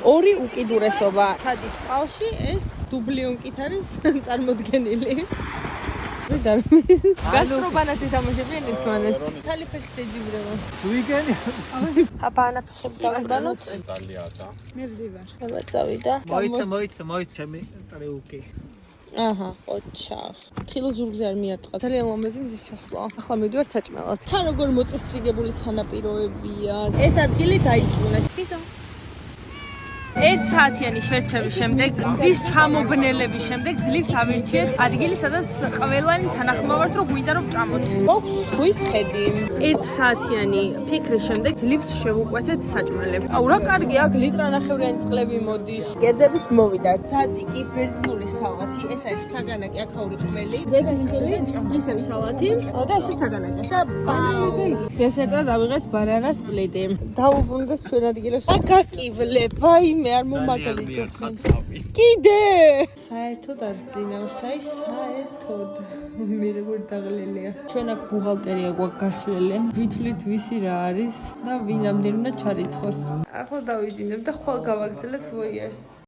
ორი უკიდურესობა. ხადის წყალში ეს დუბლიონკით არის წარმოდგენილი. გასტრობანას ითამაშებიან ერთმანეთს. თალი ფეხი დაჯიბრება. ვიგენი. აბანა ფეხი დავაბანოთ. ძალიან. მე ვზივარ. დავაწავიდა. მოიცა ჩემი ტრიუკი. აჰა, ოჩა. ხილო ზურგზე არ მიარტყა. ძალიან ლამაზი მზის ჩასვლა. ახლა მივიდივარ საჭმელად. თან როგორ მოწესრიგებული სანაპიროებია. ეს ადგილი დაიწუნეს. ფიზო. 1 საათიანი შერჩევის შემდეგ, მზის ჩამობნელების შემდეგ ძლივს ავირჩიეთ ადგილი, სადაც ყველანი თანახმოვართ, რომ გვინდა რომ ვჭამოთ. მოქვს ზღვის ხედი. 1 საათიანი ფიქრის შემდეგ ძლივს შევუკვეთეთ საჭმელებს. აუ რა კარგია, აქ ლიტრანახევრიანი წყლები მოდის. გერძებიც მოვიდა. ძაძიკი, ბერძნული სალათი, ეს არის საგანაკი, აქაური ხმელი, ზეთისხილი, ისევ სალათი და ესეც საგანაკი. და დესერტად ავიღეთ ბანანას პლედი. დავუბრუნდეს ჩვენ ადგილებს. აკაკივლებ, ვაიმე არ მომაგალი ჯოფრი. კიდე! საერთოდ არ ძინავსაი, საერთოდ. მე როგორ დაღლელია. ჩვენ აქ ბუღალტერია გვაქვს გაშლილი. ვითვლით ვისი რა არის და ვინ ამდენ უნდა ჩარიცხოს. ახლა დავიძინებ და ხვალ გავაგრძელებთ ვოიერს.